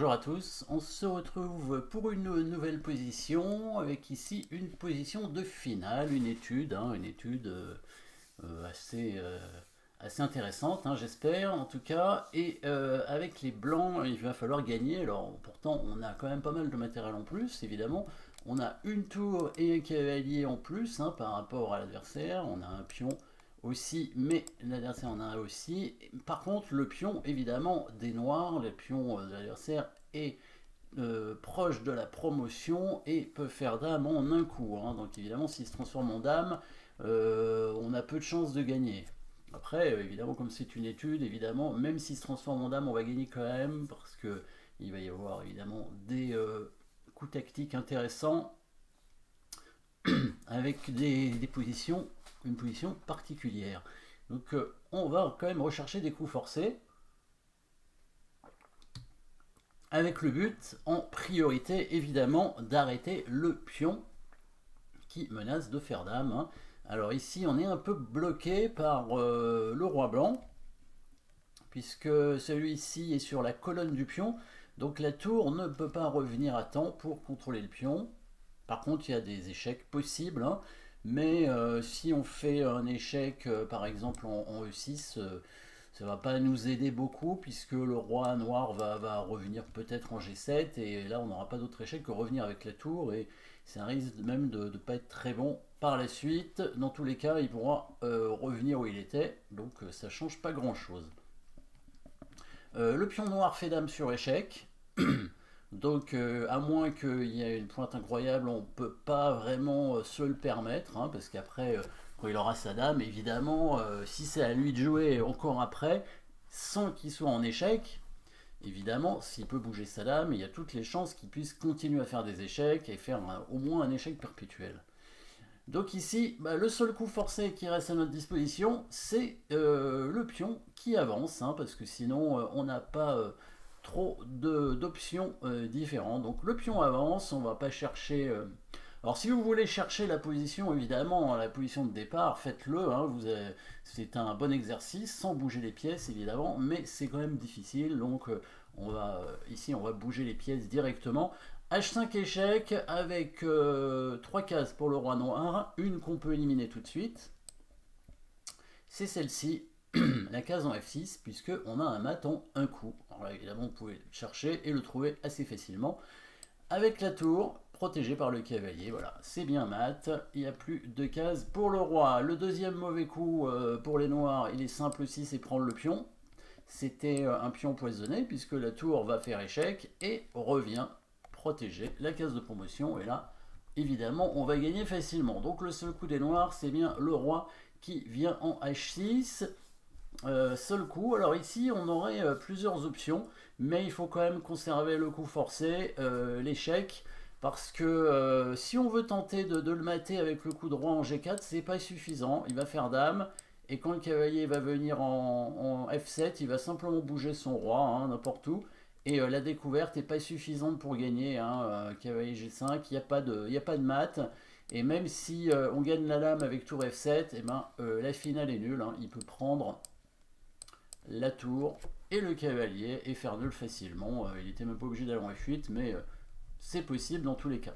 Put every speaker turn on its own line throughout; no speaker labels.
Bonjour à tous, on se retrouve pour une nouvelle position avec ici une position de finale, une étude, assez intéressante, j'espère en tout cas. Et avec les blancs, il va falloir gagner. Alors pourtant, on a quand même pas mal de matériel en plus, évidemment. On a une tour et un cavalier en plus par rapport à l'adversaire. On a un pion aussi, mais l'adversaire en a un aussi. Par contre, le pion, évidemment, des noirs, le pion de l'adversaire est proche de la promotion et peut faire dame en un coup. Donc évidemment, s'il se transforme en dame, on a peu de chances de gagner. Après, évidemment, comme c'est une étude, évidemment, même s'il se transforme en dame, on va gagner quand même, parce que il va y avoir évidemment des coups tactiques intéressants avec des positions, une position particulière. Donc on va quand même rechercher des coups forcés, avec le but en priorité évidemment d'arrêter le pion qui menace de faire dame. Alors ici on est un peu bloqué par le roi blanc, puisque celui-ci est sur la colonne du pion, donc la tour ne peut pas revenir à temps pour contrôler le pion. Par contre il y a des échecs possibles, mais si on fait un échec par exemple en E6, ça va pas nous aider beaucoup, puisque le roi noir va revenir peut-être en G7, et là on n'aura pas d'autre échec que revenir avec la tour, et c'est un risque même de ne pas être très bon par la suite. Dans tous les cas, il pourra revenir où il était, donc ça change pas grand chose. Le pion noir fait dame sur échec, donc à moins qu'il y ait une pointe incroyable, on ne peut pas vraiment se le permettre, parce qu'après, quand il aura sa dame, évidemment, si c'est à lui de jouer encore après, sans qu'il soit en échec, évidemment, s'il peut bouger sa dame, il y a toutes les chances qu'il puisse continuer à faire des échecs et faire au moins un échec perpétuel. Donc ici, le seul coup forcé qui reste à notre disposition, c'est le pion qui avance, parce que sinon on n'a pas trop d'options différentes. Donc le pion avance, on va pas chercher... Alors si vous voulez chercher la position, évidemment, la position de départ, faites-le, c'est un bon exercice, sans bouger les pièces évidemment, mais c'est quand même difficile, donc ici on va bouger les pièces directement. H5 échec avec 3 cases pour le roi noir, une qu'on peut éliminer tout de suite. C'est celle-ci, la case en F6, puisque on a un mat en un coup. Alors là, évidemment, vous pouvez le chercher et le trouver assez facilement. Avec la tour, protégée par le cavalier, voilà, c'est bien mat. Il n'y a plus de cases pour le roi. Le deuxième mauvais coup pour les noirs, il est simple aussi, c'est prendre le pion. C'était un pion poisonné, puisque la tour va faire échec et revient protéger la case de promotion, et là évidemment on va gagner facilement. Donc le seul coup des noirs, c'est bien le roi qui vient en H6. Seul coup. Alors ici on aurait plusieurs options, mais il faut quand même conserver le coup forcé, l'échec, parce que si on veut tenter de le mater avec le coup de roi en G4, c'est pas suffisant, il va faire dame, et quand le cavalier va venir en F7, il va simplement bouger son roi n'importe où, et la découverte n'est pas suffisante pour gagner. Cavalier G5, il n'y a pas de mat, et même si on gagne la dame avec tour F7, la finale est nulle, il peut prendre la tour et le cavalier et faire nul facilement. Il n'était même pas obligé d'aller en F8, mais c'est possible dans tous les cas.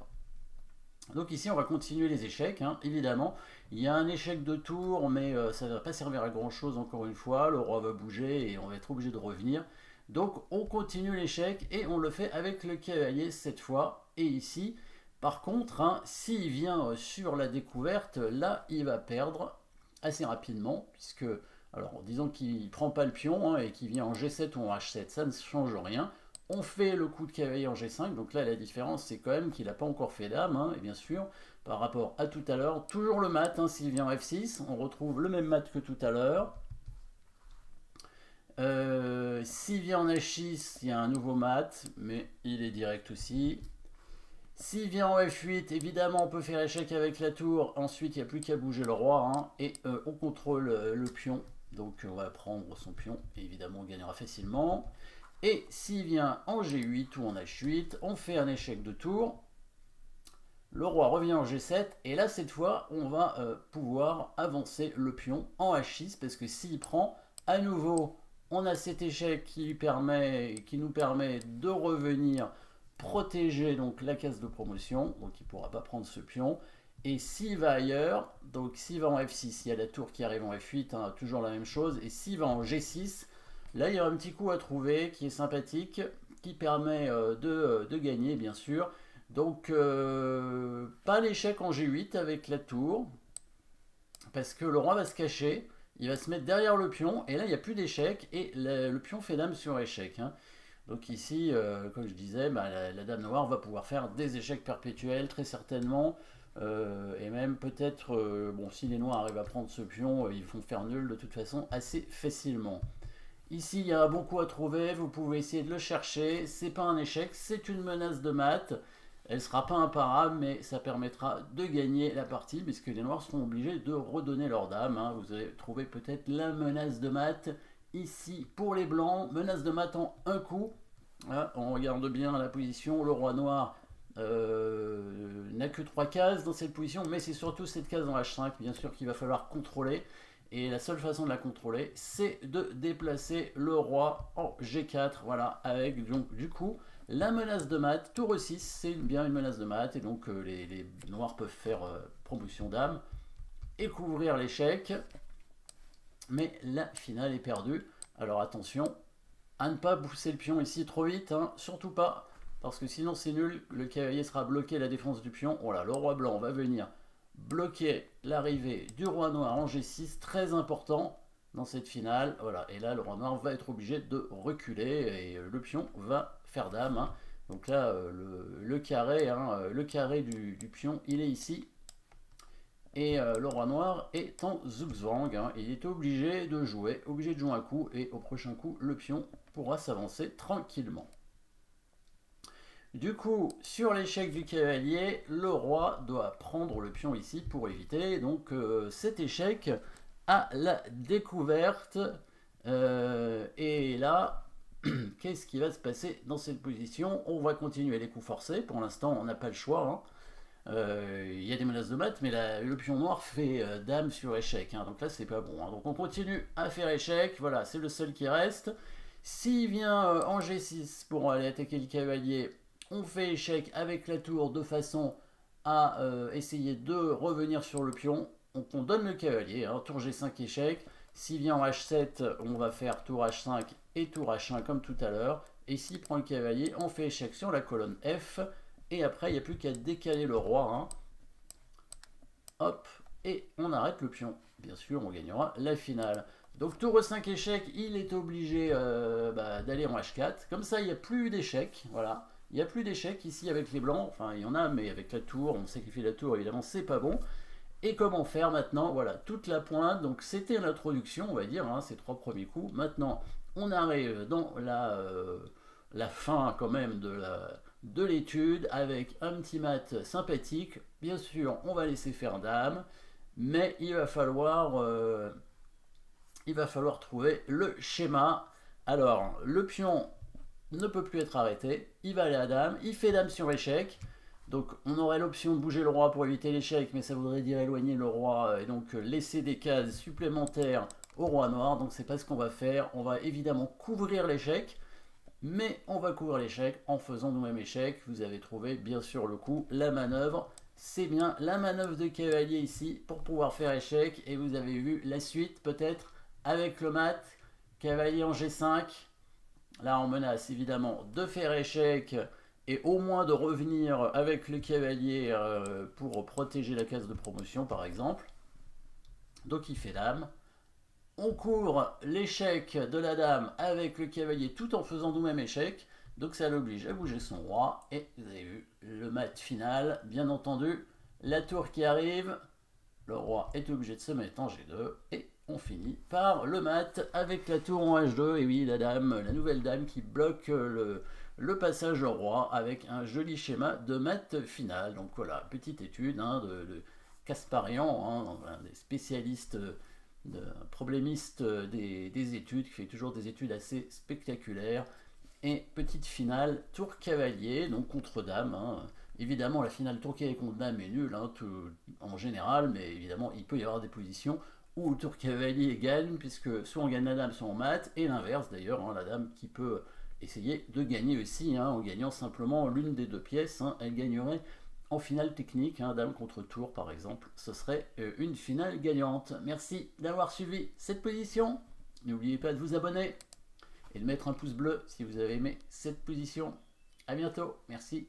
Donc ici on va continuer les échecs, évidemment. Il y a un échec de tour, mais ça ne va pas servir à grand chose encore une fois. Le roi va bouger et on va être obligé de revenir. Donc on continue l'échec et on le fait avec le cavalier cette fois. Et ici, par contre, s'il vient sur la découverte, là il va perdre assez rapidement, puisque, alors disons qu'il ne prend pas le pion et qu'il vient en G7 ou en H7, ça ne change rien. On fait le coup de cavalier en G5, donc là la différence c'est quand même qu'il n'a pas encore fait dame, et bien sûr, par rapport à tout à l'heure, toujours le mat, s'il vient en F6, on retrouve le même mat que tout à l'heure. S'il vient en H6, il y a un nouveau mat, mais il est direct aussi. S'il vient en F8, évidemment on peut faire échec avec la tour, ensuite il n'y a plus qu'à bouger le roi, et on contrôle le pion, donc on va prendre son pion, et évidemment on gagnera facilement. Et s'il vient en G8 ou en H8, on fait un échec de tour. Le roi revient en G7. Et là, cette fois, on va pouvoir avancer le pion en H6. Parce que s'il prend, à nouveau, On a cet échec qui nous permet de revenir protéger donc la case de promotion, donc il ne pourra pas prendre ce pion. Et s'il va ailleurs, donc s'il va en F6, il y a la tour qui arrive en F8, hein, toujours la même chose. Et s'il va en G6, là il y a un petit coup à trouver qui est sympathique, qui permet de gagner bien sûr. Donc pas l'échec en G8 avec la tour, parce que le roi va se cacher, il va se mettre derrière le pion, et là il n'y a plus d'échec, et le pion fait dame sur échec. Hein. Donc ici, comme je disais, bah, la dame noire va pouvoir faire des échecs perpétuels, très certainement, et même peut-être, bon, si les noirs arrivent à prendre ce pion, ils vont faire nul de toute façon assez facilement. Ici, il y a un bon coup à trouver, vous pouvez essayer de le chercher, c'est pas un échec, c'est une menace de mat. Elle ne sera pas imparable, mais ça permettra de gagner la partie, puisque les noirs seront obligés de redonner leur dame. Hein. Vous allez trouver peut-être la menace de mat ici pour les blancs. Menace de mat en un coup. Hein, on regarde bien la position. Le roi noir n'a que 3 cases dans cette position, mais c'est surtout cette case en H5, bien sûr, qu'il va falloir contrôler. Et la seule façon de la contrôler, c'est de déplacer le roi en G4. Voilà, avec donc du coup la menace de mat. Tour E6, c'est bien une menace de mat. Et donc les noirs peuvent faire promotion dame et couvrir l'échec. Mais la finale est perdue. Alors attention à ne pas pousser le pion ici trop vite. Hein, surtout pas. Parce que sinon c'est nul. Le cavalier sera bloqué, la défense du pion. Voilà, le roi blanc va venir bloquer l'arrivée du roi noir en G6, très important dans cette finale. Voilà, et là le roi noir va être obligé de reculer et le pion va faire dame. Hein. Donc là le carré, hein, le carré du pion, il est ici. Et le roi noir est en zugzwang. Hein. Il est obligé de jouer un coup, et au prochain coup le pion pourra s'avancer tranquillement. Du coup, sur l'échec du cavalier, le roi doit prendre le pion ici pour éviter donc cet échec à la découverte. Et là, qu'est-ce qui va se passer dans cette position? On va continuer les coups forcés. Pour l'instant, on n'a pas le choix. Hein. Il y a des menaces de mat, mais le pion noir fait dame sur échec. Hein. Donc là, c'est pas bon. Hein. Donc on continue à faire échec. Voilà, c'est le seul qui reste. S'il vient en G6 pour aller attaquer le cavalier, on fait échec avec la tour de façon à essayer de revenir sur le pion. Donc on donne le cavalier, hein, tour G5 échec. S'il vient en H7, on va faire tour H5 et tour H1 comme tout à l'heure. Et s'il prend le cavalier, on fait échec sur la colonne F. Et après, il n'y a plus qu'à décaler le roi. Hein. Hop, et on arrête le pion. Bien sûr, on gagnera la finale. Donc tour E5 échec, il est obligé d'aller en H4. Comme ça, il n'y a plus d'échec. Voilà. Il n'y a plus d'échecs ici avec les blancs, enfin il y en a, mais avec la tour, on sacrifie la tour, évidemment, c'est pas bon. Et comment faire maintenant? Voilà, toute la pointe, donc c'était l'introduction, on va dire, hein, ces 3 premiers coups. Maintenant, on arrive dans la fin quand même de l'étude, avec un petit mat sympathique. Bien sûr, on va laisser faire dame, mais il va falloir trouver le schéma. Alors, le pion ne peut plus être arrêté, il va aller à dame, il fait dame sur échec, donc on aurait l'option de bouger le roi pour éviter l'échec, mais ça voudrait dire éloigner le roi et donc laisser des cases supplémentaires au roi noir, donc c'est pas ce qu'on va faire. On va évidemment couvrir l'échec, mais on va couvrir l'échec en faisant nous-mêmes échec. Vous avez trouvé bien sûr le coup, la manœuvre, c'est bien la manœuvre de cavalier ici pour pouvoir faire échec, et vous avez vu la suite peut-être avec le mat, cavalier en G5. Là, on menace évidemment de faire échec et au moins de revenir avec le cavalier pour protéger la case de promotion, par exemple. Donc il fait dame. On couvre l'échec de la dame avec le cavalier tout en faisant nous-mêmes échec. Donc ça l'oblige à bouger son roi. Et vous avez vu le mat final, bien entendu. La tour qui arrive. Le roi est obligé de se mettre en G2. Et on finit par le mat avec la tour en H2. Et oui, la dame, la nouvelle dame qui bloque le passage au roi avec un joli schéma de mat final. Donc voilà, petite étude hein, de Kasparian, hein, des spécialistes, problémistes des études, qui fait toujours des études assez spectaculaires. Et petite finale, tour cavalier, donc contre dame. Hein. Évidemment, la finale tour cavalier contre dame est nulle hein, en général, mais évidemment, il peut y avoir des positions ou tour cavalier gagne, puisque soit on gagne la dame, soit on mate, et l'inverse d'ailleurs, hein, la dame qui peut essayer de gagner aussi, hein, en gagnant simplement l'une des deux pièces, hein, elle gagnerait en finale technique, hein, dame contre tour par exemple, ce serait une finale gagnante. Merci d'avoir suivi cette position, n'oubliez pas de vous abonner et de mettre un pouce bleu si vous avez aimé cette position. A bientôt, merci.